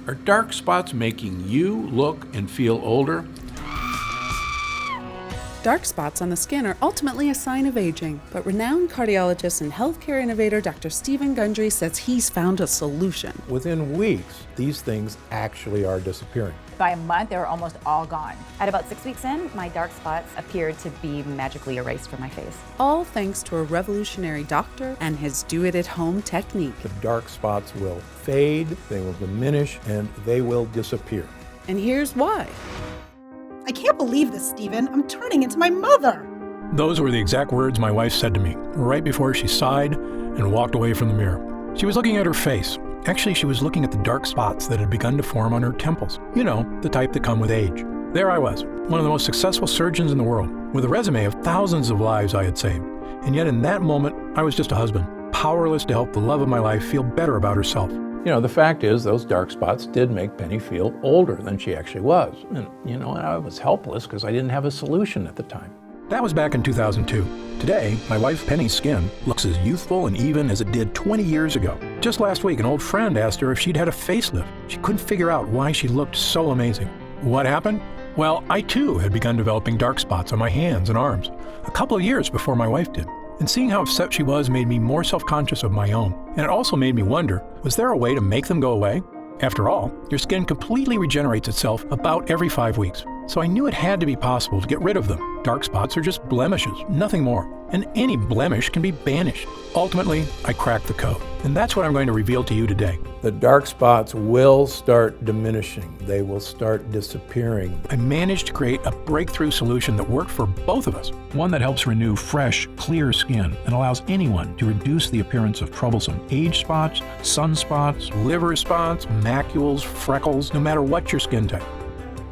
Are dark spots making you look and feel older? Dark spots on the skin are ultimately a sign of aging, but renowned cardiologist and healthcare innovator Dr. Stephen Gundry says he's found a solution. Within weeks, these things actually are disappearing. By a month, they were almost all gone. At about 6 weeks in, my dark spots appeared to be magically erased from my face. All thanks to a revolutionary doctor and his do-it-at-home technique. The dark spots will fade, they will diminish, and they will disappear. And here's why. I can't believe this, Stephen. I'm turning into my mother. Those were the exact words my wife said to me right before she sighed and walked away from the mirror. She was looking at her face. Actually, she was looking at the dark spots that had begun to form on her temples. You know, the type that come with age. There I was, one of the most successful surgeons in the world, with a resume of thousands of lives I had saved. And yet in that moment, I was just a husband, powerless to help the love of my life feel better about herself. You know, the fact is those dark spots did make Penny feel older than she actually was. And, you know, I was helpless because I didn't have a solution at the time. That was back in 2002. Today, my wife Penny's skin looks as youthful and even as it did 20 years ago. Just last week, an old friend asked her if she'd had a facelift. She couldn't figure out why she looked so amazing. What happened? Well, I too had begun developing dark spots on my hands and arms, a couple of years before my wife did. And seeing how upset she was made me more self-conscious of my own. And it also made me wonder, was there a way to make them go away? After all, your skin completely regenerates itself about every 5 weeks. So I knew it had to be possible to get rid of them. Dark spots are just blemishes, nothing more. And any blemish can be banished. Ultimately, I cracked the code. And that's what I'm going to reveal to you today. The dark spots will start diminishing. They will start disappearing. I managed to create a breakthrough solution that worked for both of us. One that helps renew fresh, clear skin and allows anyone to reduce the appearance of troublesome age spots, sunspots, liver spots, macules, freckles, no matter what your skin type.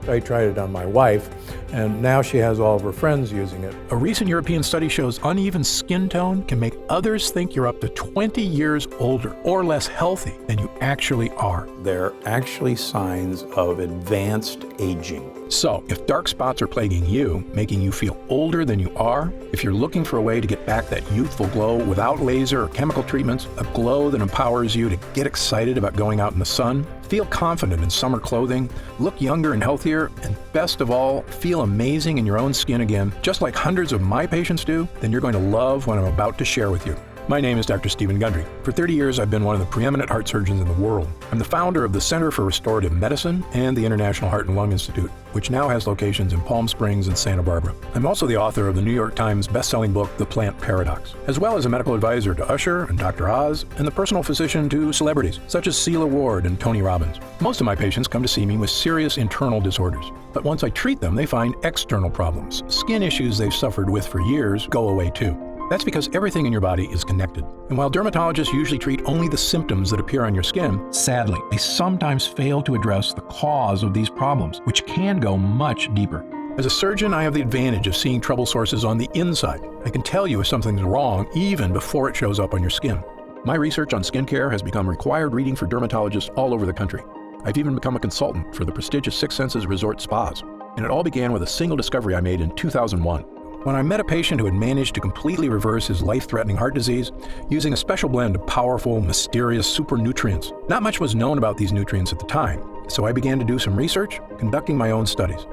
I tried it on my wife, and now she has all of her friends using it. A recent European study shows uneven skin tone can make others think you're up to 20 years older or less healthy than you actually are. They're actually signs of advanced aging. So, if dark spots are plaguing you, making you feel older than you are, if you're looking for a way to get back that youthful glow without laser or chemical treatments, a glow that empowers you to get excited about going out in the sun, feel confident in summer clothing, look younger and healthier, and best of all, feel amazing in your own skin again, just like hundreds of my patients do, then you're going to love what I'm about to share with you. My name is Dr. Stephen Gundry. For 30 years, I've been one of the preeminent heart surgeons in the world. I'm the founder of the Center for Restorative Medicine and the International Heart and Lung Institute, which now has locations in Palm Springs and Santa Barbara. I'm also the author of the New York Times best-selling book, The Plant Paradox, as well as a medical advisor to Usher and Dr. Oz, and the personal physician to celebrities, such as Celia Ward and Tony Robbins. Most of my patients come to see me with serious internal disorders, but once I treat them, they find external problems. Skin issues they've suffered with for years go away too. That's because everything in your body is connected. And while dermatologists usually treat only the symptoms that appear on your skin, sadly, they sometimes fail to address the cause of these problems, which can go much deeper. As a surgeon, I have the advantage of seeing trouble sources on the inside. I can tell you if something's wrong even before it shows up on your skin. My research on skincare has become required reading for dermatologists all over the country. I've even become a consultant for the prestigious Six Senses Resort Spas. And it all began with a single discovery I made in 2001. When I met a patient who had managed to completely reverse his life-threatening heart disease using a special blend of powerful, mysterious super nutrients. Not much was known about these nutrients at the time, so I began to do some research, conducting my own studies.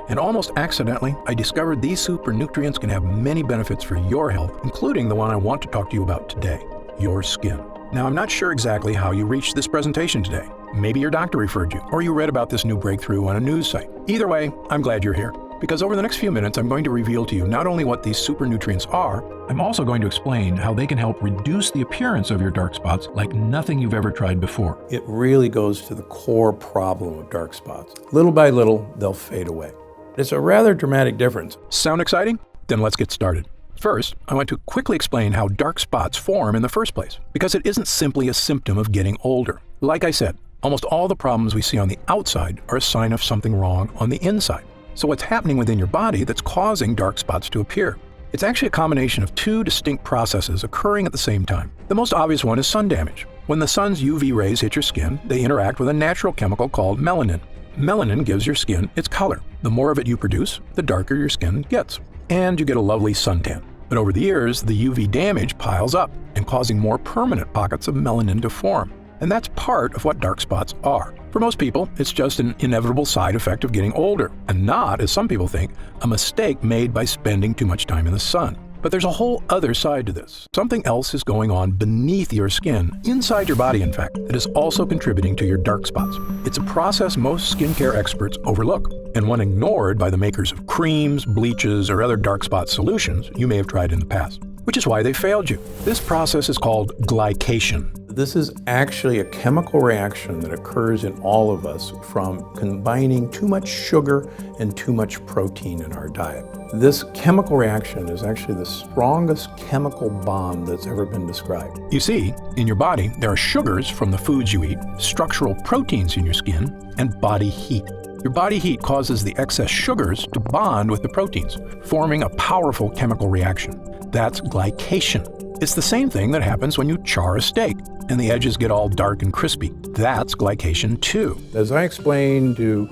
And almost accidentally, I discovered these super nutrients can have many benefits for your health, including the one I want to talk to you about today, your skin. Now, I'm not sure exactly how you reached this presentation today. Maybe your doctor referred you, or you read about this new breakthrough on a news site. Either way, I'm glad you're here. Because over the next few minutes, I'm going to reveal to you not only what these super nutrients are, I'm also going to explain how they can help reduce the appearance of your dark spots like nothing you've ever tried before. It really goes to the core problem of dark spots. Little by little, they'll fade away. It's a rather dramatic difference. Sound exciting? Then let's get started. First, I want to quickly explain how dark spots form in the first place, because it isn't simply a symptom of getting older. Like I said, almost all the problems we see on the outside are a sign of something wrong on the inside. So what's happening within your body that's causing dark spots to appear? It's actually a combination of two distinct processes occurring at the same time. The most obvious one is sun damage. When the sun's UV rays hit your skin, they interact with a natural chemical called melanin. Melanin gives your skin its color. The more of it you produce, the darker your skin gets. And you get a lovely suntan. But over the years, the UV damage piles up and causing more permanent pockets of melanin to form. And that's part of what dark spots are. For most people, it's just an inevitable side effect of getting older, and not, as some people think, a mistake made by spending too much time in the sun. But there's a whole other side to this. Something else is going on beneath your skin, inside your body in fact, that is also contributing to your dark spots. It's a process most skincare experts overlook, and one ignored by the makers of creams, bleaches, or other dark spot solutions you may have tried in the past, which is why they failed you. This process is called glycation. This is actually a chemical reaction that occurs in all of us from combining too much sugar and too much protein in our diet. This chemical reaction is actually the strongest chemical bond that's ever been described. You see, in your body, there are sugars from the foods you eat, structural proteins in your skin, and body heat. Your body heat causes the excess sugars to bond with the proteins, forming a powerful chemical reaction. That's glycation. It's the same thing that happens when you char a steak and the edges get all dark and crispy. That's glycation too. As I explained to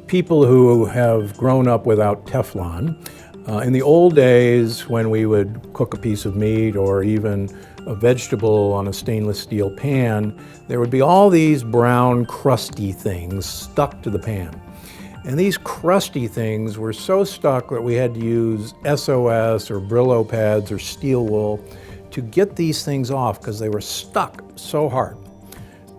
people who have grown up without Teflon, in the old days when we would cook a piece of meat or even a vegetable on a stainless steel pan, there would be all these brown crusty things stuck to the pan. And these crusty things were so stuck that we had to use SOS or Brillo pads or steel wool to get these things off because they were stuck so hard.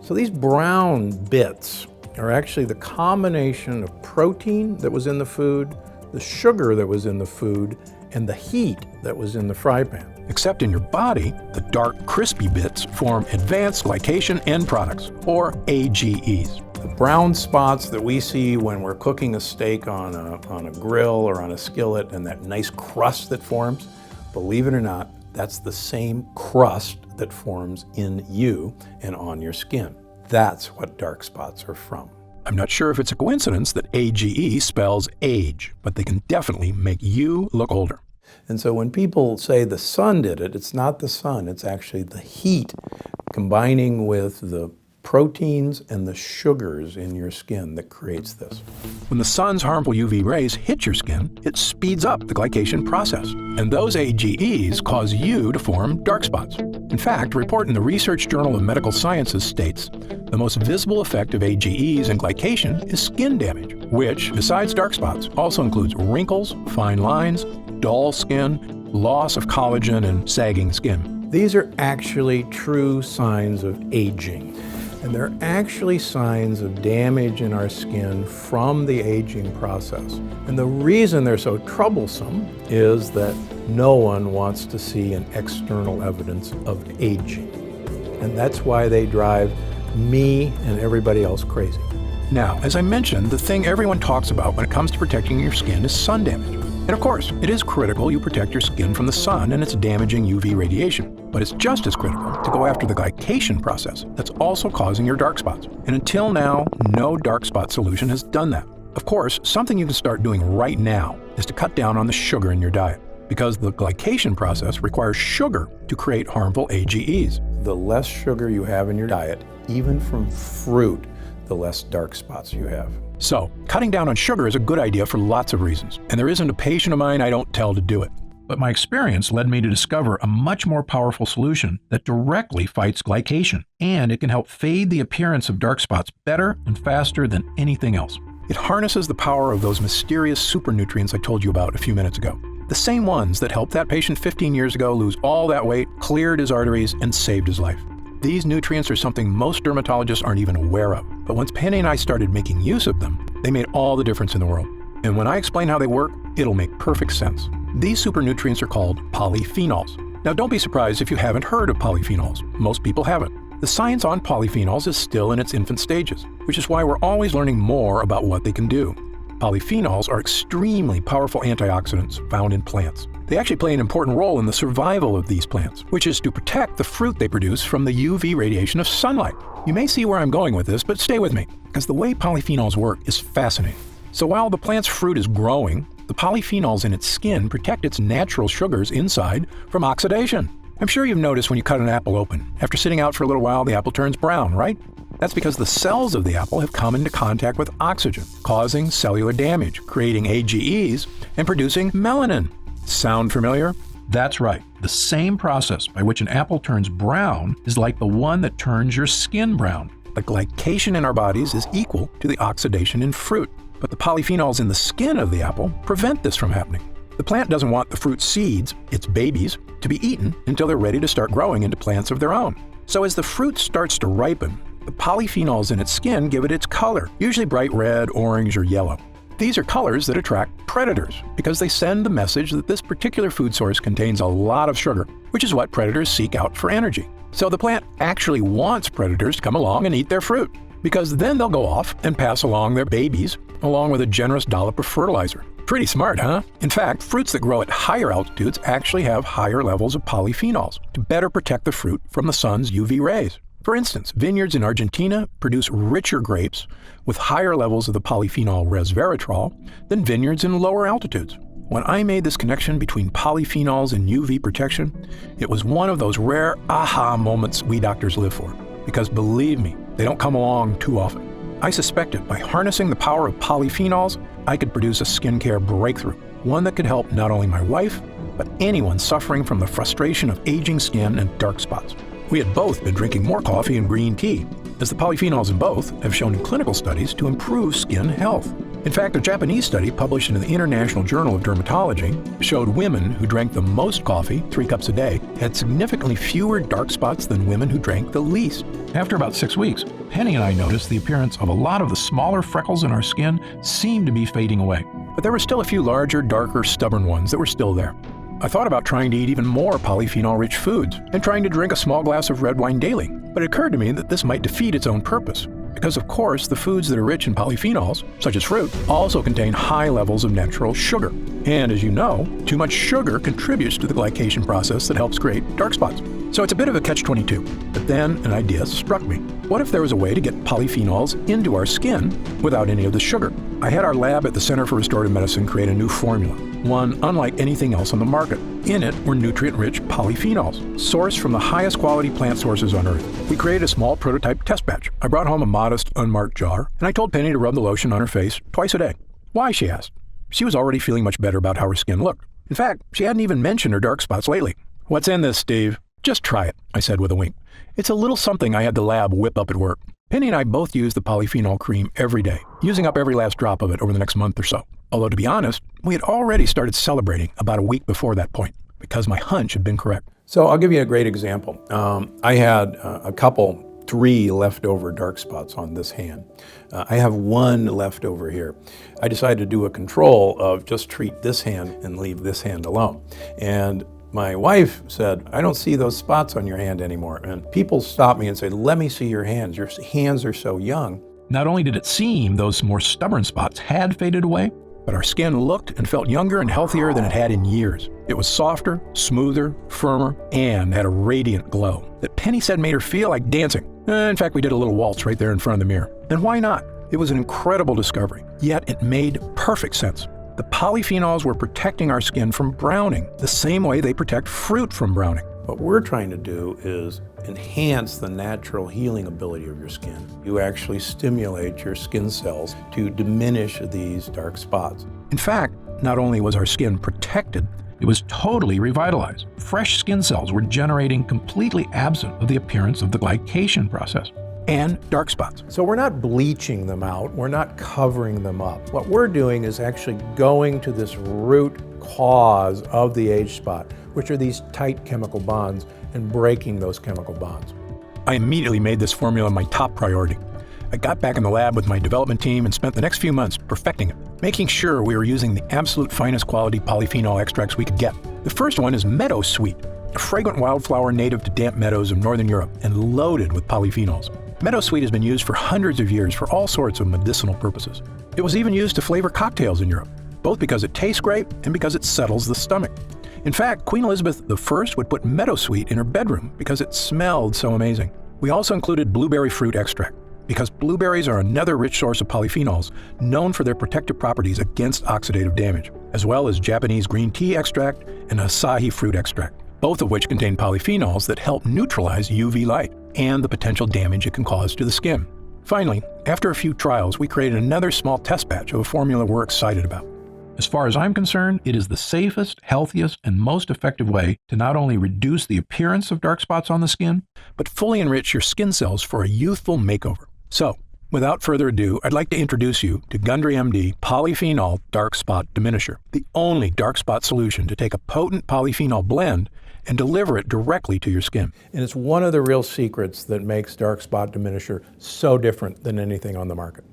So these brown bits are actually the combination of protein that was in the food, the sugar that was in the food, and the heat that was in the fry pan. Except in your body, the dark, crispy bits form advanced glycation end products, or AGEs. The brown spots that we see when we're cooking a steak on a grill or on a skillet and that nice crust that forms, believe it or not, that's the same crust that forms in you and on your skin. That's what dark spots are from. I'm not sure if it's a coincidence that AGE spells age, but they can definitely make you look older. And so when people say the sun did it, it's not the sun, it's actually the heat combining with the proteins and the sugars in your skin that creates this. When the sun's harmful UV rays hit your skin, it speeds up the glycation process, and those AGEs cause you to form dark spots. In fact, a report in the Research Journal of Medical Sciences states the most visible effect of AGEs and glycation is skin damage, which, besides dark spots, also includes wrinkles, fine lines, dull skin, loss of collagen, and sagging skin. These are actually true signs of aging. And they're actually signs of damage in our skin from the aging process. And the reason they're so troublesome is that no one wants to see an external evidence of aging. And that's why they drive me and everybody else crazy. Now, as I mentioned, the thing everyone talks about when it comes to protecting your skin is sun damage. And of course, it is critical you protect your skin from the sun and its damaging UV radiation. But it's just as critical to go after the glycation process that's also causing your dark spots. And until now, no dark spot solution has done that. Of course, something you can start doing right now is to cut down on the sugar in your diet, because the glycation process requires sugar to create harmful AGEs. The less sugar you have in your diet, even from fruit, the less dark spots you have. So, cutting down on sugar is a good idea for lots of reasons, and there isn't a patient of mine I don't tell to do it. But my experience led me to discover a much more powerful solution that directly fights glycation, and it can help fade the appearance of dark spots better and faster than anything else. It harnesses the power of those mysterious super nutrients I told you about a few minutes ago. The same ones that helped that patient 15 years ago lose all that weight, cleared his arteries, and saved his life. These nutrients are something most dermatologists aren't even aware of. But once Penny and I started making use of them, they made all the difference in the world. And when I explain how they work, it'll make perfect sense. These super nutrients are called polyphenols. Now don't be surprised if you haven't heard of polyphenols. Most people haven't. The science on polyphenols is still in its infant stages, which is why we're always learning more about what they can do. Polyphenols are extremely powerful antioxidants found in plants. They actually play an important role in the survival of these plants, which is to protect the fruit they produce from the UV radiation of sunlight. You may see where I'm going with this, but stay with me, because the way polyphenols work is fascinating. So while the plant's fruit is growing, the polyphenols in its skin protect its natural sugars inside from oxidation. I'm sure you've noticed when you cut an apple open, after sitting out for a little while, the apple turns brown, right? That's because the cells of the apple have come into contact with oxygen, causing cellular damage, creating AGEs, and producing melanin. Sound familiar? That's right. The same process by which an apple turns brown is like the one that turns your skin brown. the glycation in our bodies is equal to the oxidation in fruit. But the polyphenols in the skin of the apple prevent this from happening. The plant doesn't want the fruit seeds, its babies, to be eaten until they're ready to start growing into plants of their own. So as the fruit starts to ripen, the polyphenols in its skin give it its color, usually bright red, orange, or yellow. These are colors that attract predators because they send the message that this particular food source contains a lot of sugar, which is what predators seek out for energy. So the plant actually wants predators to come along and eat their fruit, because then they'll go off and pass along their babies along with a generous dollop of fertilizer. Pretty smart, huh? In fact, fruits that grow at higher altitudes actually have higher levels of polyphenols to better protect the fruit from the sun's UV rays. For instance, vineyards in Argentina produce richer grapes with higher levels of the polyphenol resveratrol than vineyards in lower altitudes. When I made this connection between polyphenols and UV protection, it was one of those rare aha moments we doctors live for. Because believe me, they don't come along too often. I suspected by harnessing the power of polyphenols, I could produce a skincare breakthrough, one that could help not only my wife, but anyone suffering from the frustration of aging skin and dark spots. We had both been drinking more coffee and green tea, as the polyphenols in both have shown in clinical studies to improve skin health. In fact, a Japanese study published in the International Journal of Dermatology showed women who drank the most coffee, 3 cups a day, had significantly fewer dark spots than women who drank the least. After about 6 weeks, Penny and I noticed the appearance of a lot of the smaller freckles in our skin seemed to be fading away. But there were still a few larger, darker, stubborn ones that were still there. I thought about trying to eat even more polyphenol-rich foods and trying to drink a small glass of red wine daily, but it occurred to me that this might defeat its own purpose. Because of course, the foods that are rich in polyphenols, such as fruit, also contain high levels of natural sugar. And as you know, too much sugar contributes to the glycation process that helps create dark spots. So it's a bit of a catch-22. But then an idea struck me. What if there was a way to get polyphenols into our skin without any of the sugar? I had our lab at the Center for Restorative Medicine create a new formula, one unlike anything else on the market. In it were nutrient-rich polyphenols, sourced from the highest quality plant sources on Earth. We created a small prototype test batch. I brought home a modest, unmarked jar, and I told Penny to rub the lotion on her face twice a day. Why, she asked. She was already feeling much better about how her skin looked. In fact, she hadn't even mentioned her dark spots lately. "What's in this, Steve?" "Just try it," I said with a wink. It's a little something I had the lab whip up at work. Penny and I both use the polyphenol cream every day, using up every last drop of it over the next month or so. Although to be honest, we had already started celebrating about a week before that point, because my hunch had been correct. So I'll give you a great example. I had a couple, 3 leftover dark spots on this hand. I have 1 left over here. I decided to do a control of just treat this hand and leave this hand alone. And my wife said, "I don't see those spots on your hand anymore." And people stopped me and said, "Let me see your hands. Your hands are so young." Not only did it seem those more stubborn spots had faded away, But our skin looked and felt younger and healthier than it had in years. It was softer, smoother, firmer, and had a radiant glow that Penny said made her feel like dancing. In fact, we did a little waltz right there in front of the mirror. And why not? It was an incredible discovery, yet it made perfect sense. The polyphenols were protecting our skin from browning, the same way they protect fruit from browning. What we're trying to do is enhance the natural healing ability of your skin. You actually stimulate your skin cells to diminish these dark spots. In fact, not only was our skin protected, it was totally revitalized. Fresh skin cells were generating completely absent of the appearance of the glycation process. And dark spots. So we're not bleaching them out, we're not covering them up. What we're doing is actually going to this root cause of the age spot, which are these tight chemical bonds, and breaking those chemical bonds. I immediately made this formula my top priority. I got back in the lab with my development team and spent the next few months perfecting it, making sure we were using the absolute finest quality polyphenol extracts we could get. The first one is Meadow Sweet, a fragrant wildflower native to damp meadows of northern Europe and loaded with polyphenols. Meadow Sweet has been used for hundreds of years for all sorts of medicinal purposes. It was even used to flavor cocktails in Europe, both because it tastes great and because it settles the stomach. In fact, Queen Elizabeth I would put Meadow Sweet in her bedroom because it smelled so amazing. We also included blueberry fruit extract, because blueberries are another rich source of polyphenols known for their protective properties against oxidative damage, as well as Japanese green tea extract and Asahi fruit extract, both of which contain polyphenols that help neutralize UV light and the potential damage it can cause to the skin. Finally, after a few trials, we created another small test batch of a formula we're excited about. As far as I'm concerned, it is the safest, healthiest, and most effective way to not only reduce the appearance of dark spots on the skin, but fully enrich your skin cells for a youthful makeover. So, without further ado, I'd like to introduce you to Gundry MD Polyphenol Dark Spot Diminisher, the only dark spot solution to take a potent polyphenol blend and deliver it directly to your skin. And it's one of the real secrets that makes dark spot diminisher so different than anything on the market.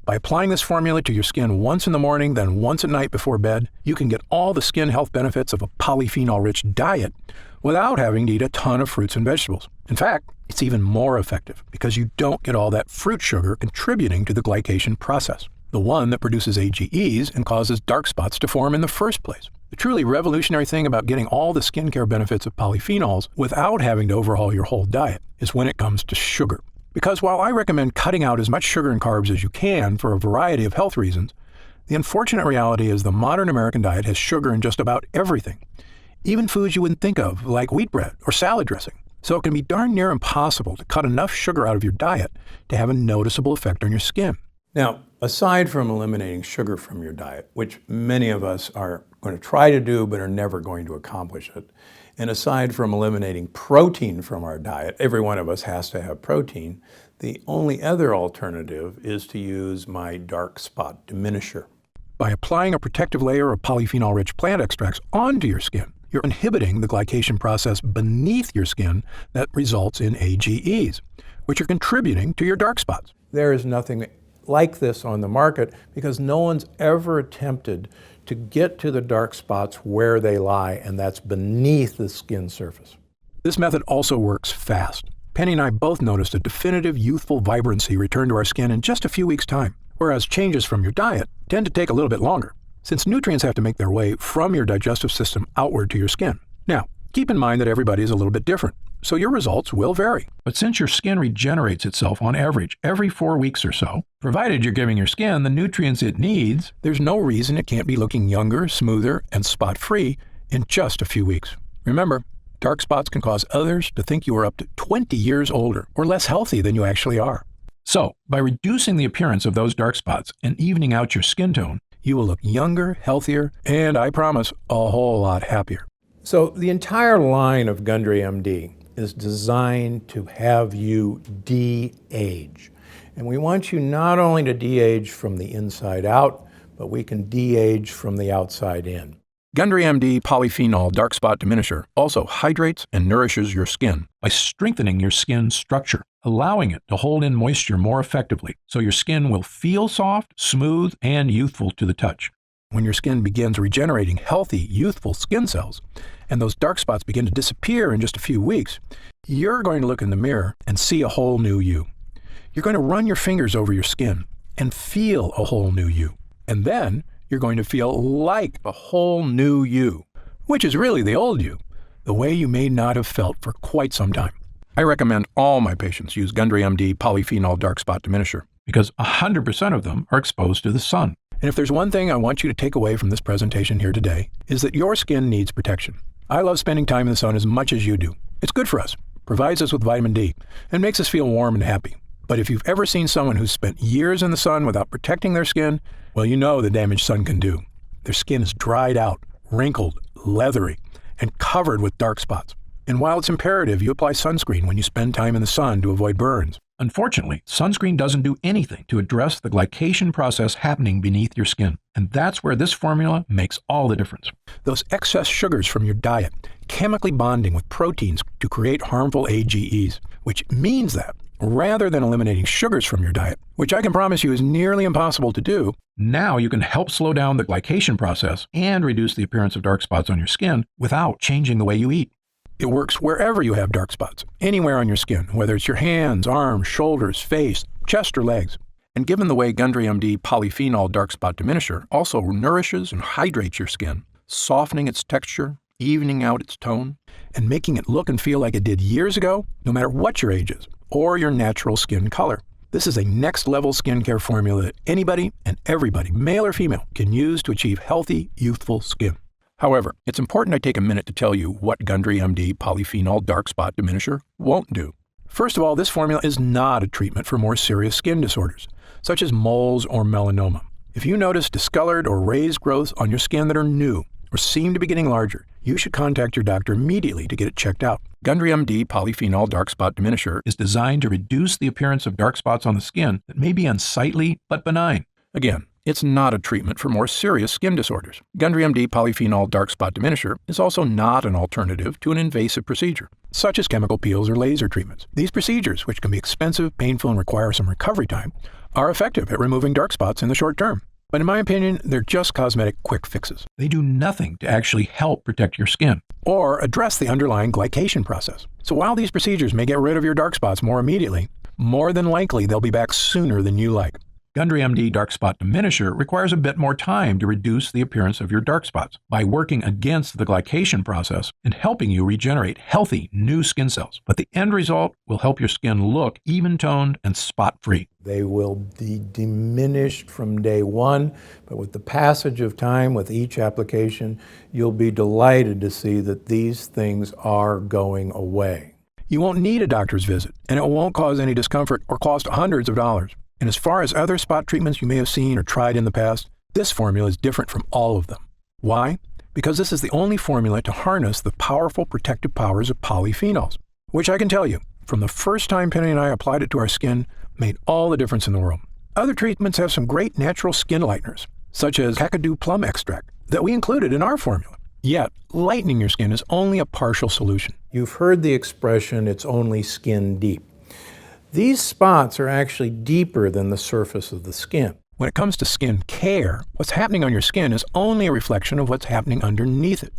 By applying this formula to your skin once in the morning, then once at night before bed, you can get all the skin health benefits of a polyphenol-rich diet without having to eat a ton of fruits and vegetables. In fact, it's even more effective because you don't get all that fruit sugar contributing to the glycation process, the one that produces AGEs and causes dark spots to form in the first place. The truly revolutionary thing about getting all the skincare benefits of polyphenols without having to overhaul your whole diet is when it comes to sugar. Because while I recommend cutting out as much sugar and carbs as you can for a variety of health reasons, the unfortunate reality is the modern American diet has sugar in just about everything, even foods you wouldn't think of, like wheat bread or salad dressing. So it can be darn near impossible to cut enough sugar out of your diet to have a noticeable effect on your skin. Now, aside from eliminating sugar from your diet, which many of us are going to try to do but are never going to accomplish it, and aside from eliminating protein from our diet, every one of us has to have protein, the only other alternative is to use my dark spot diminisher. By applying a protective layer of polyphenol-rich plant extracts onto your skin, you're inhibiting the glycation process beneath your skin that results in AGEs, which are contributing to your dark spots. There is nothing like this on the market because no one's ever attempted to get to the dark spots where they lie, and that's beneath the skin surface. This method also works fast. Penny and I both noticed a definitive youthful vibrancy return to our skin in just a few weeks' time, whereas changes from your diet tend to take a little bit longer, since nutrients have to make their way from your digestive system outward to your skin. Now, keep in mind that everybody is a little bit different, so your results will vary. But since your skin regenerates itself on average every 4 weeks or so, provided you're giving your skin the nutrients it needs, there's no reason it can't be looking younger, smoother, and spot-free in just a few weeks. Remember, dark spots can cause others to think you are up to 20 years older or less healthy than you actually are. So, by reducing the appearance of those dark spots and evening out your skin tone, you will look younger, healthier, and I promise, a whole lot happier. So the entire line of Gundry MD is designed to have you de-age. And we want you not only to de-age from the inside out, but we can de-age from the outside in. Gundry MD Polyphenol Dark Spot Diminisher also hydrates and nourishes your skin by strengthening your skin structure, allowing it to hold in moisture more effectively, so your skin will feel soft, smooth, and youthful to the touch. When your skin begins regenerating healthy, youthful skin cells, and those dark spots begin to disappear in just a few weeks, you're going to look in the mirror and see a whole new you. You're going to run your fingers over your skin and feel a whole new you. And then you're going to feel like a whole new you, which is really the old you, the way you may not have felt for quite some time. I recommend all my patients use Gundry MD Polyphenol Dark Spot Diminisher because 100% of them are exposed to the sun. And if there's one thing I want you to take away from this presentation here today, is that your skin needs protection. I love spending time in the sun as much as you do. It's good for us, provides us with vitamin D, and makes us feel warm and happy. But if you've ever seen someone who's spent years in the sun without protecting their skin, well, you know the damage sun can do. Their skin is dried out, wrinkled, leathery, and covered with dark spots. And while it's imperative you apply sunscreen when you spend time in the sun to avoid burns, unfortunately, sunscreen doesn't do anything to address the glycation process happening beneath your skin. And that's where this formula makes all the difference. Those excess sugars from your diet chemically bonding with proteins to create harmful AGEs, which means that rather than eliminating sugars from your diet, which I can promise you is nearly impossible to do, now you can help slow down the glycation process and reduce the appearance of dark spots on your skin without changing the way you eat. It works wherever you have dark spots, anywhere on your skin, whether it's your hands, arms, shoulders, face, chest, or legs. And given the way Gundry MD Polyphenol Dark Spot Diminisher also nourishes and hydrates your skin, softening its texture, evening out its tone, and making it look and feel like it did years ago, no matter what your age is, or your natural skin color. This is a next-level skincare formula that anybody and everybody, male or female, can use to achieve healthy, youthful skin. However, it's important I take a minute to tell you what Gundry MD Polyphenol Dark Spot Diminisher won't do. First of all, this formula is not a treatment for more serious skin disorders, such as moles or melanoma. If you notice discolored or raised growths on your skin that are new or seem to be getting larger, you should contact your doctor immediately to get it checked out. Gundry MD Polyphenol Dark Spot Diminisher is designed to reduce the appearance of dark spots on the skin that may be unsightly but benign. Again, it's not a treatment for more serious skin disorders. Gundry MD Polyphenol Dark Spot Diminisher is also not an alternative to an invasive procedure, such as chemical peels or laser treatments. These procedures, which can be expensive, painful, and require some recovery time, are effective at removing dark spots in the short term. But in my opinion, they're just cosmetic quick fixes. They do nothing to actually help protect your skin or address the underlying glycation process. So while these procedures may get rid of your dark spots more immediately, more than likely they'll be back sooner than you like. Gundry MD Dark Spot Diminisher requires a bit more time to reduce the appearance of your dark spots by working against the glycation process and helping you regenerate healthy new skin cells. But the end result will help your skin look even-toned and spot-free. They will be diminished from day one, but with the passage of time, with each application, you'll be delighted to see that these things are going away. You won't need a doctor's visit, and it won't cause any discomfort or cost hundreds of dollars. And as far as other spot treatments you may have seen or tried in the past, this formula is different from all of them. Why? Because this is the only formula to harness the powerful protective powers of polyphenols, which I can tell you, from the first time Penny and I applied it to our skin, made all the difference in the world. Other treatments have some great natural skin lighteners, such as Kakadu plum extract, that we included in our formula. Yet, lightening your skin is only a partial solution. You've heard the expression, it's only skin deep. These spots are actually deeper than the surface of the skin. When it comes to skin care, what's happening on your skin is only a reflection of what's happening underneath it.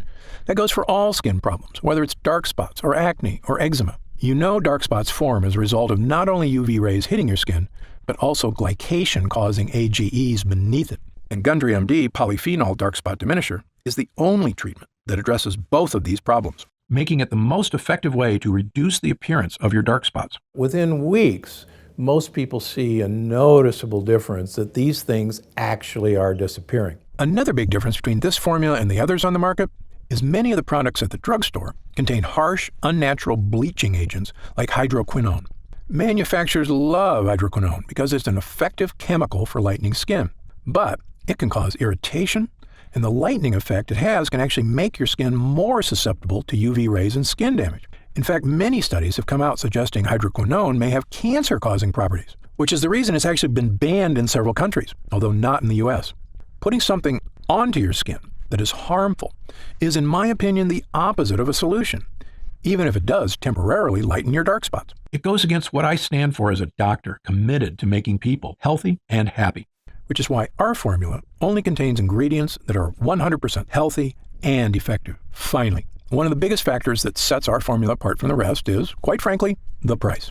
That goes for all skin problems, whether it's dark spots or acne or eczema. You know dark spots form as a result of not only UV rays hitting your skin, but also glycation causing AGEs beneath it. And Gundry MD Polyphenol Dark Spot Diminisher is the only treatment that addresses both of these problems, making it the most effective way to reduce the appearance of your dark spots. Within weeks, most people see a noticeable difference that these things actually are disappearing. Another big difference between this formula and the others on the market is many of the products at the drugstore contain harsh, unnatural bleaching agents like hydroquinone. Manufacturers love hydroquinone because it's an effective chemical for lightening skin, but it can cause irritation, and the lightening effect it has can actually make your skin more susceptible to UV rays and skin damage. In fact, many studies have come out suggesting hydroquinone may have cancer-causing properties, which is the reason it's actually been banned in several countries, although not in the US. Putting something onto your skin that is harmful is, in my opinion, the opposite of a solution, even if it does temporarily lighten your dark spots. It goes against what I stand for as a doctor committed to making people healthy and happy. Which is why our formula only contains ingredients that are 100% healthy and effective. Finally, one of the biggest factors that sets our formula apart from the rest is, quite frankly, the price.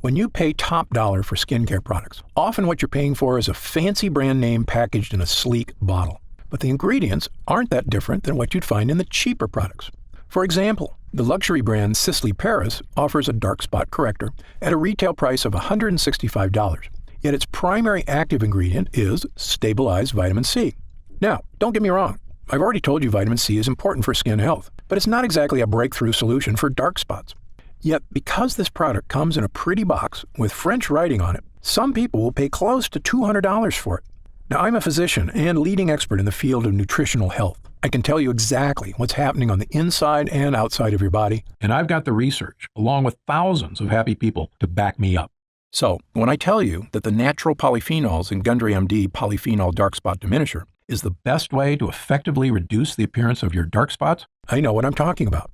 When you pay top dollar for skincare products, often what you're paying for is a fancy brand name packaged in a sleek bottle. But the ingredients aren't that different than what you'd find in the cheaper products. For example, the luxury brand Sisley Paris offers a dark spot corrector at a retail price of $165. Yet its primary active ingredient is stabilized vitamin C. Now, don't get me wrong. I've already told you vitamin C is important for skin health, but it's not exactly a breakthrough solution for dark spots. Yet, because this product comes in a pretty box with French writing on it, some people will pay close to $200 for it. Now, I'm a physician and leading expert in the field of nutritional health. I can tell you exactly what's happening on the inside and outside of your body, and I've got the research, along with thousands of happy people, to back me up. So, when I tell you that the natural polyphenols in Gundry MD Polyphenol Dark Spot Diminisher is the best way to effectively reduce the appearance of your dark spots, I know what I'm talking about.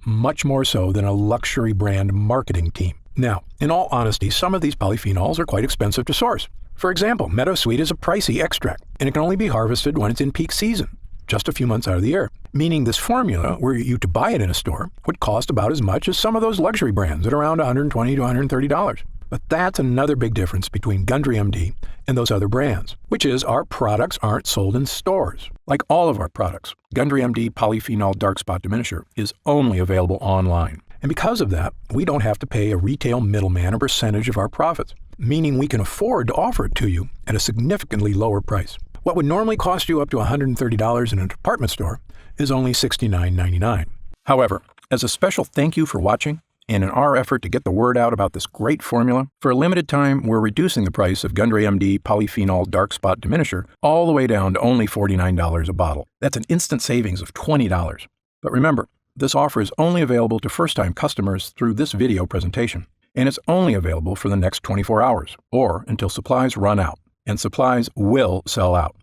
Much more so than a luxury brand marketing team. Now, in all honesty, some of these polyphenols are quite expensive to source. For example, meadowsweet is a pricey extract, and it can only be harvested when it's in peak season, just a few months out of the year. Meaning this formula, were you to buy it in a store, would cost about as much as some of those luxury brands at around $120 to $130. But that's another big difference between Gundry MD and those other brands, which is our products aren't sold in stores. Like all of our products, Gundry MD Polyphenol Dark Spot Diminisher is only available online. And because of that, we don't have to pay a retail middleman a percentage of our profits, meaning we can afford to offer it to you at a significantly lower price. What would normally cost you up to $130 in a department store is only $69.99. However, as a special thank you for watching, And in our effort to get the word out about this great formula, for a limited time, we're reducing the price of Gundry MD Polyphenol Dark Spot Diminisher all the way down to only $49 a bottle. That's an instant savings of $20. But remember, this offer is only available to first-time customers through this video presentation, and it's only available for the next 24 hours, or until supplies run out, and supplies will sell out.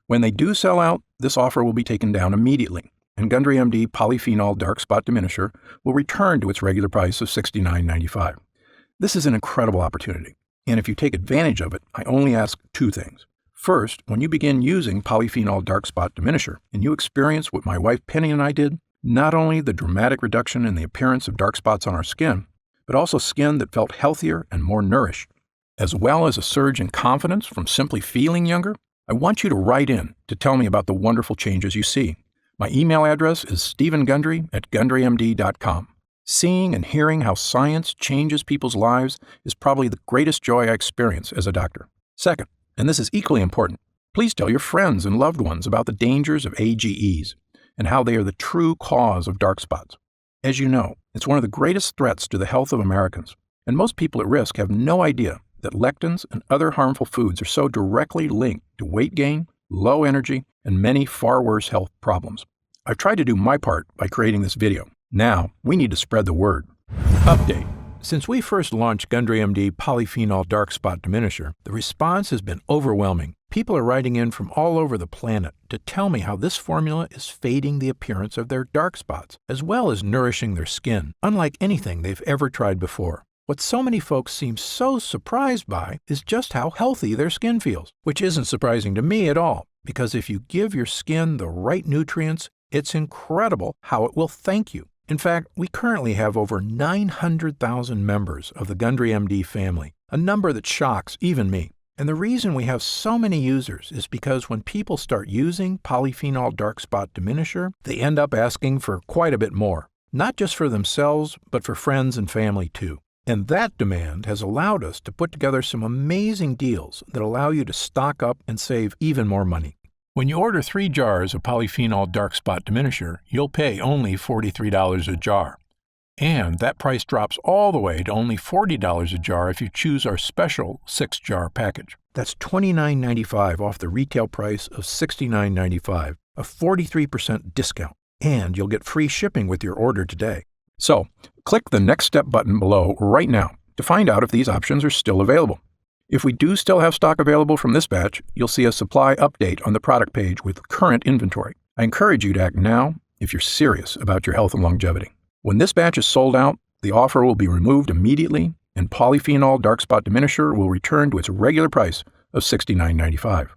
When they do sell out, this offer will be taken down immediately, and Gundry MD Polyphenol Dark Spot Diminisher will return to its regular price of $69.95. This is an incredible opportunity, and if you take advantage of it, I only ask two things. First, when you begin using Polyphenol Dark Spot Diminisher, and you experience what my wife Penny and I did, not only the dramatic reduction in the appearance of dark spots on our skin, but also skin that felt healthier and more nourished, as well as a surge in confidence from simply feeling younger, I want you to write in to tell me about the wonderful changes you see. My email address is stephengundry@gundrymd.com. Seeing and hearing how science changes people's lives is probably the greatest joy I experience as a doctor. Second, and this is equally important, please tell your friends and loved ones about the dangers of AGEs and how they are the true cause of dark spots. As you know, it's one of the greatest threats to the health of Americans, and most people at risk have no idea that lectins and other harmful foods are so directly linked to weight gain, low energy, and many far worse health problems. I've tried to do my part by creating this video. Now, we need to spread the word. Update. Since we first launched Gundry MD Polyphenol Dark Spot Diminisher, the response has been overwhelming. People are writing in from all over the planet to tell me how this formula is fading the appearance of their dark spots, as well as nourishing their skin, unlike anything they've ever tried before. What so many folks seem so surprised by is just how healthy their skin feels, which isn't surprising to me at all, because if you give your skin the right nutrients, it's incredible how it will thank you. In fact, we currently have over 900,000 members of the Gundry MD family, a number that shocks even me. And the reason we have so many users is because when people start using Polyphenol Dark Spot Diminisher, they end up asking for quite a bit more, not just for themselves, but for friends and family too. And that demand has allowed us to put together some amazing deals that allow you to stock up and save even more money. When you order 3 jars of Polyphenol Dark Spot Diminisher, you'll pay only $43 a jar. And that price drops all the way to only $40 a jar if you choose our special 6-jar package. That's $29.95 off the retail price of $69.95, a 43% discount. And you'll get free shipping with your order today. So, click the Next Step button below right now to find out if these options are still available. If we do still have stock available from this batch, you'll see a supply update on the product page with current inventory. I encourage you to act now if you're serious about your health and longevity. When this batch is sold out, the offer will be removed immediately, and Polyphenol Dark Spot Diminisher will return to its regular price of $69.95.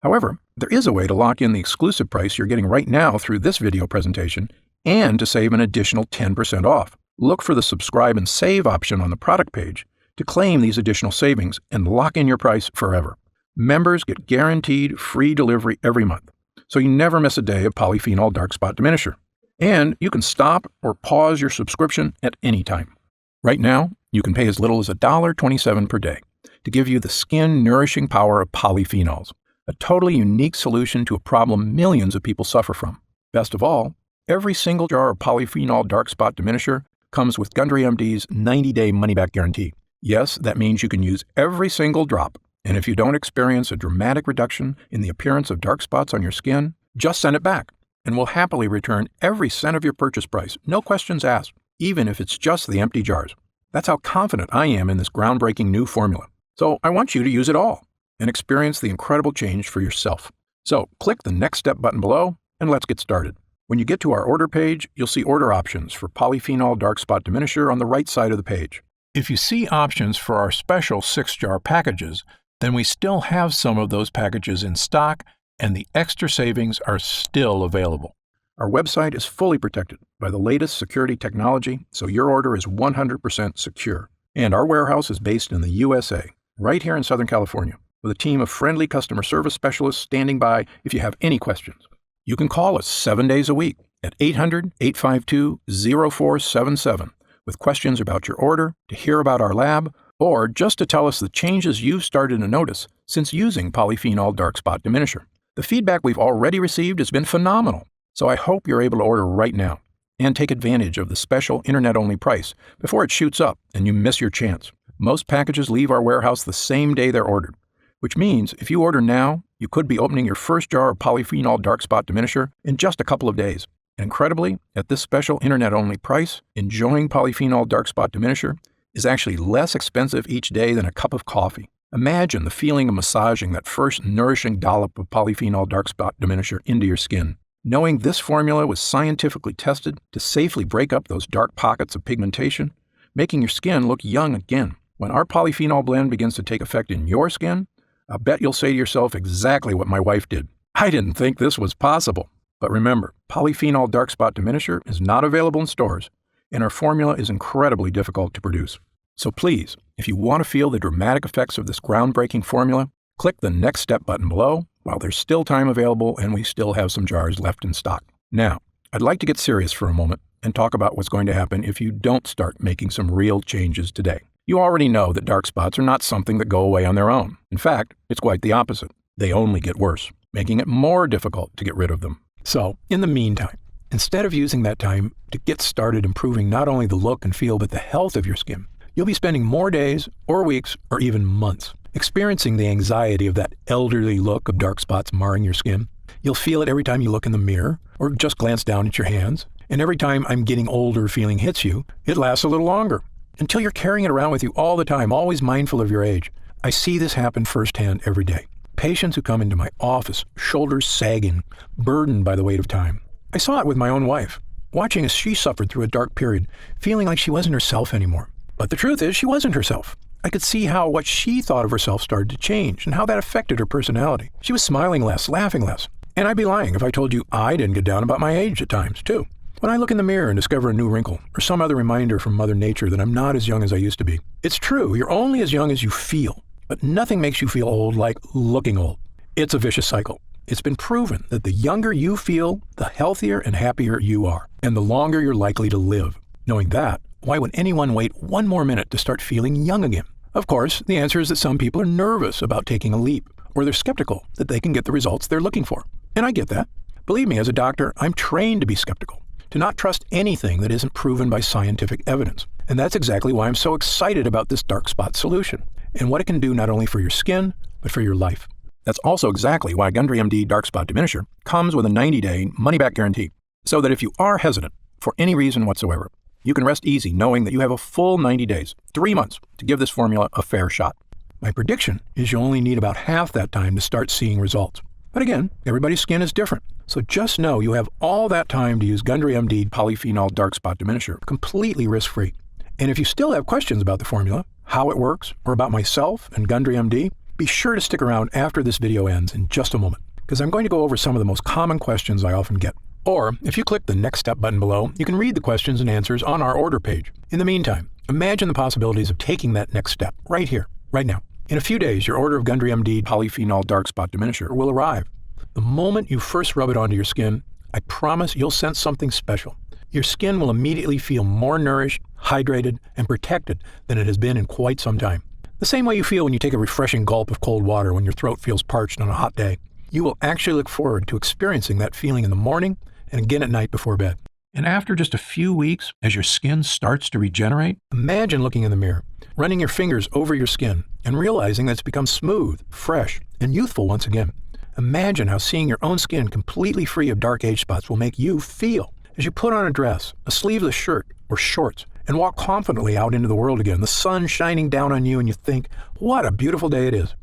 However, there is a way to lock in the exclusive price you're getting right now through this video presentation and to save an additional 10% off. Look for the subscribe and save option on the product page to claim these additional savings and lock in your price forever. Members get guaranteed free delivery every month, so you never miss a day of Polyphenol Dark Spot Diminisher. And you can stop or pause your subscription at any time. Right now, you can pay as little as $1.27 per day to give you the skin-nourishing power of polyphenols, a totally unique solution to a problem millions of people suffer from. Best of all, every single jar of Polyphenol Dark Spot Diminisher comes with Gundry MD's 90-day money-back guarantee. Yes, that means you can use every single drop, and if you don't experience a dramatic reduction in the appearance of dark spots on your skin, just send it back, and we'll happily return every cent of your purchase price, no questions asked, even if it's just the empty jars. That's how confident I am in this groundbreaking new formula. So I want you to use it all and experience the incredible change for yourself. So click the Next Step button below, and let's get started. When you get to our order page, you'll see order options for Polyphenol Dark Spot Diminisher on the right side of the page. If you see options for our special 6-jar packages, then we still have some of those packages in stock, and the extra savings are still available. Our website is fully protected by the latest security technology, so your order is 100% secure. And our warehouse is based in the USA, right here in Southern California, with a team of friendly customer service specialists standing by if you have any questions. You can call us 7 days a week at 800-852-0477 with questions about your order, to hear about our lab, or just to tell us the changes you've started to notice since using Polyphenol Dark Spot Diminisher. The feedback we've already received has been phenomenal, so I hope you're able to order right now. And take advantage of the special internet-only price before it shoots up and you miss your chance. Most packages leave our warehouse the same day they're ordered, which means if you order now, you could be opening your first jar of polyphenol dark spot diminisher in just a couple of days. Incredibly, at this special internet-only price, enjoying polyphenol dark spot diminisher is actually less expensive each day than a cup of coffee. Imagine the feeling of massaging that first nourishing dollop of polyphenol dark spot diminisher into your skin. Knowing this formula was scientifically tested to safely break up those dark pockets of pigmentation, making your skin look young again. When our polyphenol blend begins to take effect in your skin, I'll bet you'll say to yourself exactly what my wife did. I didn't think this was possible. But remember, polyphenol dark spot diminisher is not available in stores, and our formula is incredibly difficult to produce. So please, if you want to feel the dramatic effects of this groundbreaking formula, click the Next Step button below while there's still time available and we still have some jars left in stock. Now, I'd like to get serious for a moment and talk about what's going to happen if you don't start making some real changes today. You already know that dark spots are not something that go away on their own. In fact, it's quite the opposite. They only get worse, making it more difficult to get rid of them. So, in the meantime, instead of using that time to get started improving not only the look and feel but the health of your skin, you'll be spending more days or weeks or even months experiencing the anxiety of that elderly look of dark spots marring your skin. You'll feel it every time you look in the mirror or just glance down at your hands. And every time I'm getting older feeling hits you, it lasts a little longer until you're carrying it around with you all the time, always mindful of your age. I see this happen firsthand every day. Patients who come into my office, shoulders sagging, burdened by the weight of time. I saw it with my own wife, watching as she suffered through a dark period, feeling like she wasn't herself anymore. But the truth is, she wasn't herself. I could see how what she thought of herself started to change and how that affected her personality. She was smiling less, laughing less. And I'd be lying if I told you I didn't get down about my age at times, too. When I look in the mirror and discover a new wrinkle or some other reminder from Mother Nature that I'm not as young as I used to be. It's true, you're only as young as you feel, but nothing makes you feel old like looking old. It's a vicious cycle. It's been proven that the younger you feel, the healthier and happier you are, and the longer you're likely to live. Knowing that, why would anyone wait one more minute to start feeling young again? Of course, the answer is that some people are nervous about taking a leap, or they're skeptical that they can get the results they're looking for. And I get that. Believe me, as a doctor, I'm trained to be skeptical, to not trust anything that isn't proven by scientific evidence. And that's exactly why I'm so excited about this dark spot solution, and what it can do not only for your skin, but for your life. That's also exactly why Gundry MD Dark Spot Diminisher comes with a 90-day money-back guarantee, so that if you are hesitant for any reason whatsoever, you can rest easy knowing that you have a full 90 days, 3 months, to give this formula a fair shot. My prediction is you only need about half that time to start seeing results. But again, everybody's skin is different, so just know you have all that time to use Gundry MD Polyphenol Dark Spot Diminisher completely risk-free. And if you still have questions about the formula, how it works, or about myself and Gundry MD, be sure to stick around after this video ends in just a moment, because I'm going to go over some of the most common questions I often get. Or, if you click the Next Step button below, you can read the questions and answers on our order page. In the meantime, imagine the possibilities of taking that next step right here, right now. In a few days, your order of Gundry MD Polyphenol Dark Spot Diminisher will arrive. The moment you first rub it onto your skin, I promise you'll sense something special. Your skin will immediately feel more nourished, hydrated, and protected than it has been in quite some time. The same way you feel when you take a refreshing gulp of cold water when your throat feels parched on a hot day. You will actually look forward to experiencing that feeling in the morning and again at night before bed. And after just a few weeks, as your skin starts to regenerate, imagine looking in the mirror, running your fingers over your skin, and realizing that it's become smooth, fresh, and youthful once again. Imagine how seeing your own skin completely free of dark age spots will make you feel as you put on a dress, a sleeveless shirt, or shorts, and walk confidently out into the world again, the sun shining down on you, and you think, what a beautiful day it is.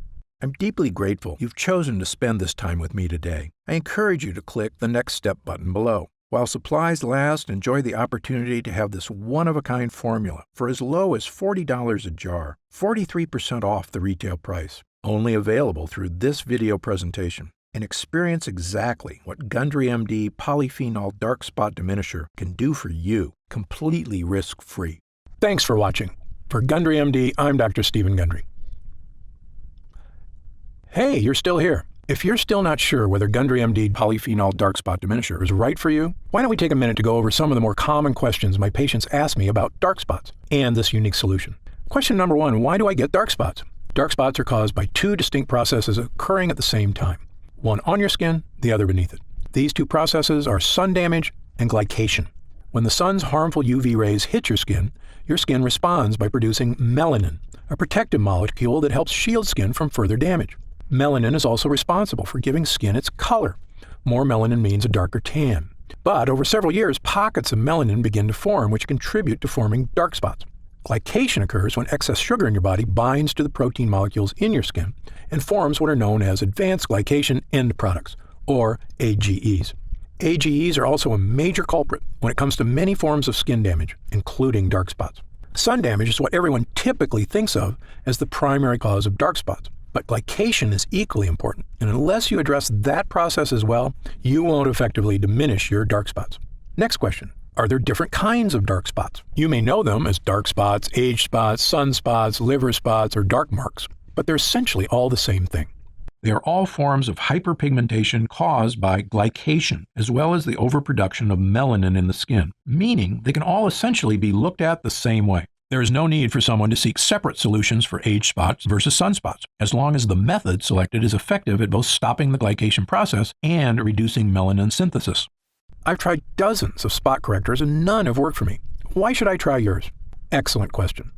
I'm deeply grateful you've chosen to spend this time with me today. I encourage you to click the Next Step button below. While supplies last, enjoy the opportunity to have this one-of-a-kind formula for as low as $40 a jar, 43% off the retail price. Only available through this video presentation. And experience exactly what Gundry MD Polyphenol Dark Spot Diminisher can do for you, completely risk-free. Thanks for watching. For Gundry MD, I'm Dr. Stephen Gundry. Hey, you're still here. If you're still not sure whether Gundry MD Polyphenol Dark Spot Diminisher is right for you, why don't we take a minute to go over some of the more common questions my patients ask me about dark spots and this unique solution. Question number 1, why do I get dark spots? Dark spots are caused by 2 distinct processes occurring at the same time. One on your skin, the other beneath it. These 2 processes are sun damage and glycation. When the sun's harmful UV rays hit your skin responds by producing melanin, a protective molecule that helps shield skin from further damage. Melanin is also responsible for giving skin its color. More melanin means a darker tan. But over several years, pockets of melanin begin to form, which contribute to forming dark spots. Glycation occurs when excess sugar in your body binds to the protein molecules in your skin and forms what are known as advanced glycation end products, or AGEs. AGEs are also a major culprit when it comes to many forms of skin damage, including dark spots. Sun damage is what everyone typically thinks of as the primary cause of dark spots, but glycation is equally important, and unless you address that process as well, you won't effectively diminish your dark spots. Next question. Are there different kinds of dark spots? You may know them as dark spots, age spots, sunspots, liver spots, or dark marks, but they're essentially all the same thing. They are all forms of hyperpigmentation caused by glycation, as well as the overproduction of melanin in the skin, meaning they can all essentially be looked at the same way. There is no need for someone to seek separate solutions for age spots versus sunspots, as long as the method selected is effective at both stopping the glycation process and reducing melanin synthesis. I've tried dozens of spot correctors and none have worked for me. Why should I try yours? Excellent question.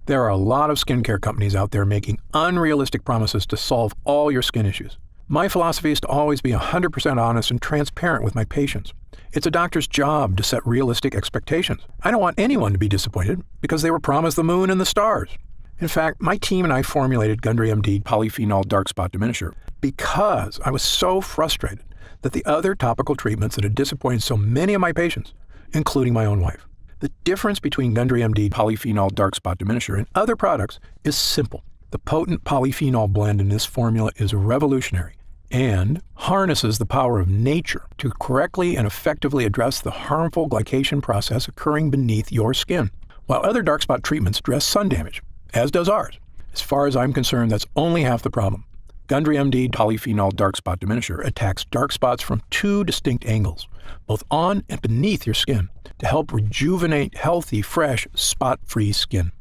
There are a lot of skincare companies out there making unrealistic promises to solve all your skin issues. My philosophy is to always be 100% honest and transparent with my patients. It's a doctor's job to set realistic expectations. I don't want anyone to be disappointed because they were promised the moon and the stars. In fact, my team and I formulated Gundry MD Polyphenol Dark Spot Diminisher because I was so frustrated that the other topical treatments that had disappointed so many of my patients, including my own wife. The difference between Gundry MD Polyphenol Dark Spot Diminisher and other products is simple. The potent polyphenol blend in this formula is revolutionary and harnesses the power of nature to correctly and effectively address the harmful glycation process occurring beneath your skin. While other dark spot treatments address sun damage, as does ours, as far as I'm concerned, that's only half the problem. Gundry MD Polyphenol Dark Spot Diminisher attacks dark spots from two distinct angles, both on and beneath your skin, to help rejuvenate healthy, fresh, spot-free skin.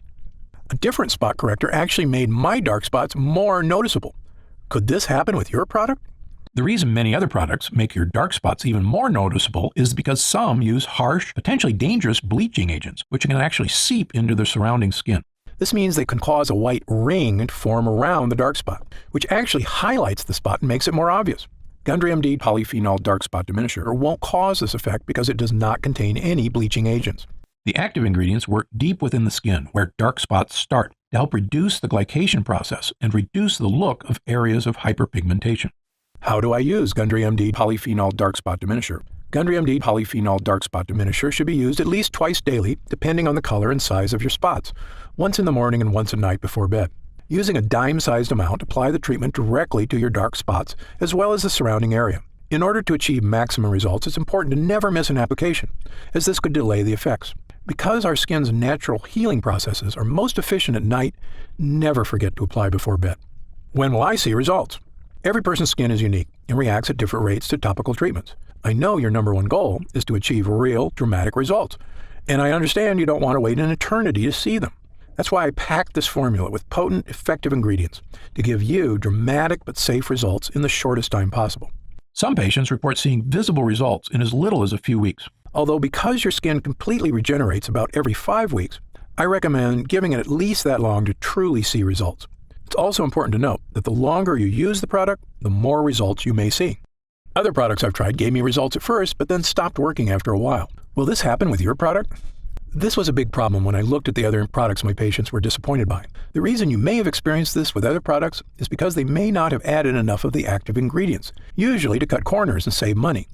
A different spot corrector actually made my dark spots more noticeable. Could this happen with your product? The reason many other products make your dark spots even more noticeable is because some use harsh, potentially dangerous bleaching agents, which can actually seep into the surrounding skin. This means they can cause a white ring to form around the dark spot, which actually highlights the spot and makes it more obvious. Gundry MD Polyphenol Dark Spot Diminisher won't cause this effect because it does not contain any bleaching agents. The active ingredients work deep within the skin, where dark spots start, to help reduce the glycation process and reduce the look of areas of hyperpigmentation. How do I use Gundry MD Polyphenol Dark Spot Diminisher? Gundry MD Polyphenol Dark Spot Diminisher should be used at least twice daily, depending on the color and size of your spots, once in the morning and once at night before bed. Using a dime-sized amount, apply the treatment directly to your dark spots, as well as the surrounding area. In order to achieve maximum results, it's important to never miss an application, as this could delay the effects. Because our skin's natural healing processes are most efficient at night, never forget to apply before bed. When will I see results? Every person's skin is unique and reacts at different rates to topical treatments. I know your number one goal is to achieve real, dramatic results, and I understand you don't want to wait an eternity to see them. That's why I packed this formula with potent, effective ingredients to give you dramatic but safe results in the shortest time possible. Some patients report seeing visible results in as little as a few weeks. Although because your skin completely regenerates about every 5 weeks, I recommend giving it at least that long to truly see results. It's also important to note that the longer you use the product, the more results you may see. Other products I've tried gave me results at first, but then stopped working after a while. Will this happen with your product? This was a big problem when I looked at the other products my patients were disappointed by. The reason you may have experienced this with other products is because they may not have added enough of the active ingredients, usually to cut corners and save money.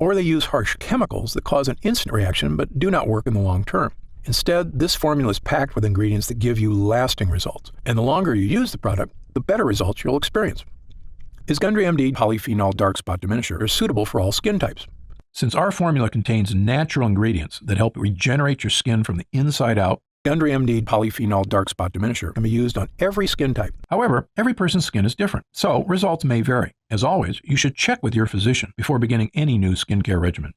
Or they use harsh chemicals that cause an instant reaction but do not work in the long term. Instead, this formula is packed with ingredients that give you lasting results. And the longer you use the product, the better results you'll experience. Is Gundry MD Polyphenol Dark Spot Diminisher suitable for all skin types? Since our formula contains natural ingredients that help regenerate your skin from the inside out, Gundry MD Polyphenol Dark Spot Diminisher can be used on every skin type. However, every person's skin is different, so results may vary. As always, you should check with your physician before beginning any new skincare regimen.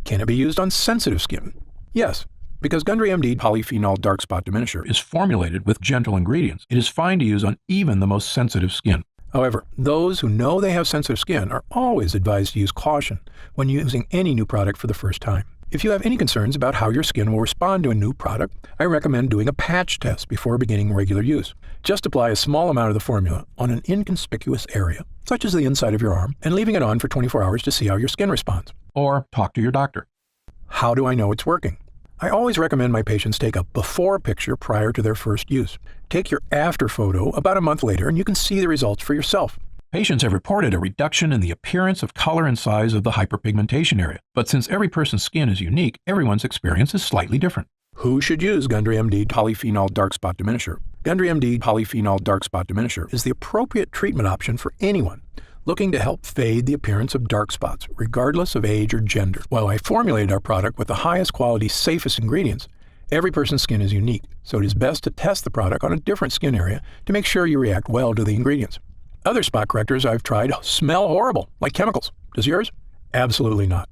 Can it be used on sensitive skin? Yes. Because Gundry MD Polyphenol Dark Spot Diminisher is formulated with gentle ingredients, it is fine to use on even the most sensitive skin. However, those who know they have sensitive skin are always advised to use caution when using any new product for the first time. If you have any concerns about how your skin will respond to a new product, I recommend doing a patch test before beginning regular use. Just apply a small amount of the formula on an inconspicuous area, such as the inside of your arm, and leaving it on for 24 hours to see how your skin responds. Or talk to your doctor. How do I know it's working? I always recommend my patients take a before picture prior to their first use. Take your after photo about a month later and you can see the results for yourself. Patients have reported a reduction in the appearance of color and size of the hyperpigmentation area. But since every person's skin is unique, everyone's experience is slightly different. Who should use Gundry MD Polyphenol Dark Spot Diminisher? Gundry MD Polyphenol Dark Spot Diminisher is the appropriate treatment option for anyone looking to help fade the appearance of dark spots, regardless of age or gender. While I formulated our product with the highest quality, safest ingredients, every person's skin is unique, so it is best to test the product on a different skin area to make sure you react well to the ingredients. Other spot correctors I've tried smell horrible, like chemicals. Does yours? Absolutely not.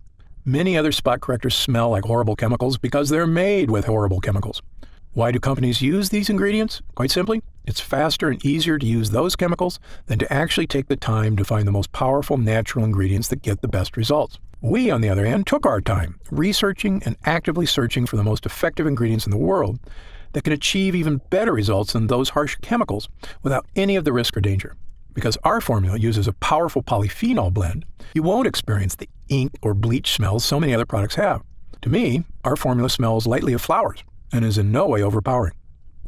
Many other spot correctors smell like horrible chemicals because they're made with horrible chemicals. Why do companies use these ingredients? Quite simply, it's faster and easier to use those chemicals than to actually take the time to find the most powerful natural ingredients that get the best results. We, on the other hand, took our time researching and actively searching for the most effective ingredients in the world that can achieve even better results than those harsh chemicals without any of the risk or danger. Because our formula uses a powerful polyphenol blend, you won't experience the ink or bleach smells so many other products have. To me, our formula smells lightly of flowers and is in no way overpowering.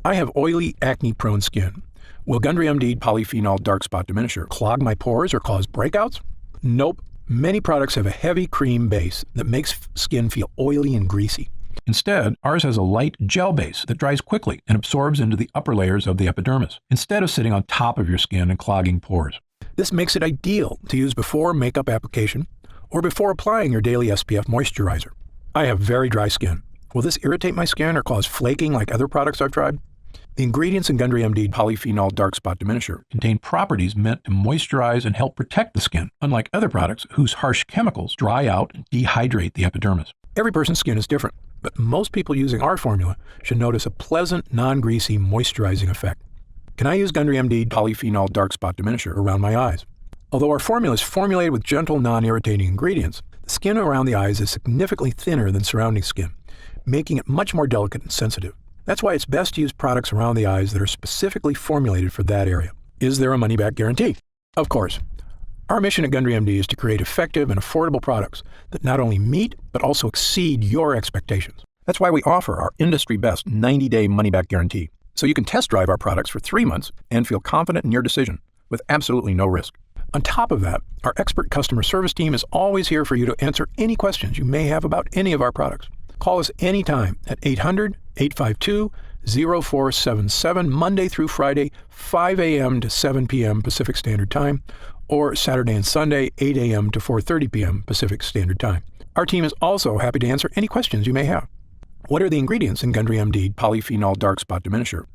I have oily, acne-prone skin. Will Gundry MD Polyphenol Dark Spot Diminisher clog my pores or cause breakouts? Nope. Many products have a heavy cream base that makes skin feel oily and greasy. Instead, ours has a light gel base that dries quickly and absorbs into the upper layers of the epidermis, instead of sitting on top of your skin and clogging pores. This makes it ideal to use before makeup application or before applying your daily SPF moisturizer. I have very dry skin. Will this irritate my skin or cause flaking like other products I've tried? The ingredients in Gundry MD Polyphenol Dark Spot Diminisher contain properties meant to moisturize and help protect the skin, unlike other products whose harsh chemicals dry out and dehydrate the epidermis. Every person's skin is different, but most people using our formula should notice a pleasant, non-greasy, moisturizing effect. Can I use Gundry MD Polyphenol Dark Spot Diminisher around my eyes? Although our formula is formulated with gentle, non-irritating ingredients, the skin around the eyes is significantly thinner than surrounding skin, making it much more delicate and sensitive. That's why it's best to use products around the eyes that are specifically formulated for that area. Is there a money-back guarantee? Of course. Our mission at Gundry MD is to create effective and affordable products that not only meet, but also exceed your expectations. That's why we offer our industry-best 90-day money-back guarantee, so you can test drive our products for 3 months and feel confident in your decision with absolutely no risk. On top of that, our expert customer service team is always here for you to answer any questions you may have about any of our products. Call us anytime at 800-852-0477, Monday through Friday, 5 a.m. to 7 p.m. Pacific Standard Time, or Saturday and Sunday, 8 a.m. to 4:30 p.m. Pacific Standard Time. Our team is also happy to answer any questions you may have. What are the ingredients in Gundry MD Polyphenol Dark Spot Diminisher?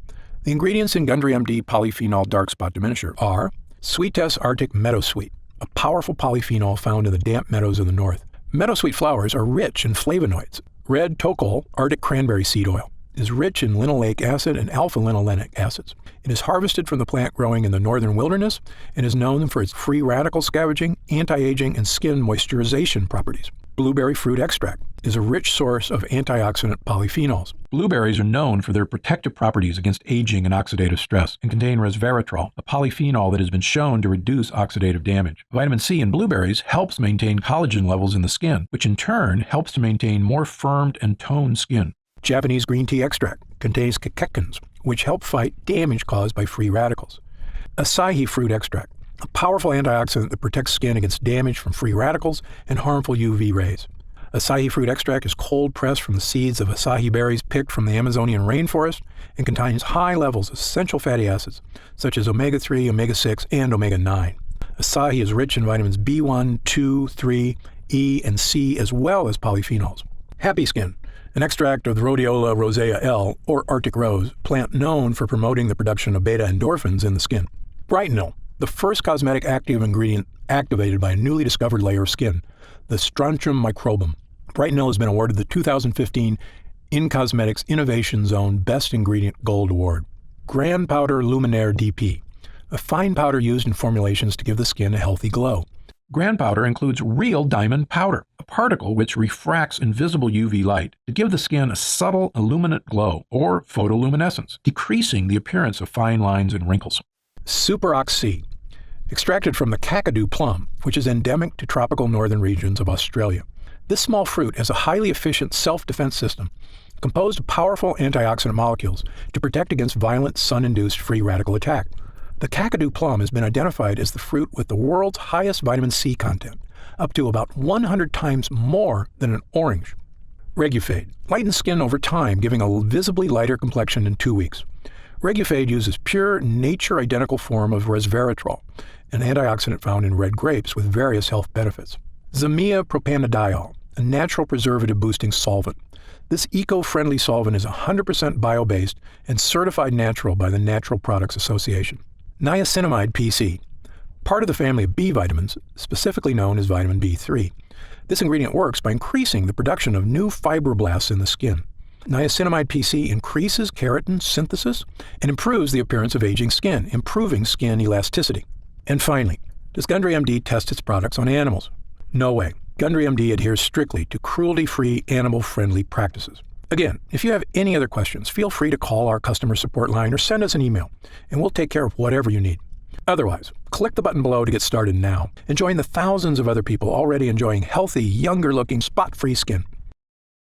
The ingredients in Gundry MD Polyphenol Dark Spot Diminisher are Sweetess Arctic Meadowsweet, a powerful polyphenol found in the damp meadows of the north. Meadowsweet flowers are rich in flavonoids. Red Tocol Arctic Cranberry Seed Oil is rich in linoleic acid and alpha-linolenic acids. It is harvested from the plant growing in the northern wilderness and is known for its free radical scavenging, anti-aging, and skin moisturization properties. Blueberry fruit extract is a rich source of antioxidant polyphenols. Blueberries are known for their protective properties against aging and oxidative stress and contain resveratrol, a polyphenol that has been shown to reduce oxidative damage. Vitamin C in blueberries helps maintain collagen levels in the skin, which in turn helps to maintain more firmed and toned skin. Japanese green tea extract contains catechins, which help fight damage caused by free radicals. Acai fruit extract, a powerful antioxidant that protects skin against damage from free radicals and harmful UV rays. Acai fruit extract is cold pressed from the seeds of acai berries picked from the Amazonian rainforest and contains high levels of essential fatty acids such as omega-3, omega-6, and omega-9. Acai is rich in vitamins B1, 2, 3, E, and C, as well as polyphenols. Happy Skin, an extract of the Rhodiola rosea L, or Arctic rose, plant known for promoting the production of beta-endorphins in the skin. Brightenol, the first cosmetic active ingredient activated by a newly discovered layer of skin, the Strontium microbum. Brightenol has been awarded the 2015 In Cosmetics Innovation Zone Best Ingredient Gold Award. Grand Powder Luminaire DP, a fine powder used in formulations to give the skin a healthy glow. Grand powder includes real diamond powder, a particle which refracts invisible UV light to give the skin a subtle illuminate glow or photoluminescence, decreasing the appearance of fine lines and wrinkles. Superox C, extracted from the Kakadu plum, which is endemic to tropical northern regions of Australia. This small fruit has a highly efficient self-defense system composed of powerful antioxidant molecules to protect against violent sun-induced free radical attack. The Kakadu plum has been identified as the fruit with the world's highest vitamin C content, up to about 100 times more than an orange. Regufade lightens skin over time, giving a visibly lighter complexion in 2 weeks. Regufade uses pure, nature-identical form of resveratrol, an antioxidant found in red grapes with various health benefits. Zamia propanediol, a natural preservative-boosting solvent. This eco-friendly solvent is 100% bio-based and certified natural by the Natural Products Association. Niacinamide PC, part of the family of B vitamins, specifically known as vitamin B3. This ingredient works by increasing the production of new fibroblasts in the skin. Niacinamide PC increases keratin synthesis and improves the appearance of aging skin, improving skin elasticity. And finally, does Gundry MD test its products on animals? No way. Gundry MD adheres strictly to cruelty-free, animal-friendly practices. Again, if you have any other questions, feel free to call our customer support line or send us an email, and we'll take care of whatever you need. Otherwise, click the button below to get started now and join the thousands of other people already enjoying healthy, younger-looking, spot-free skin.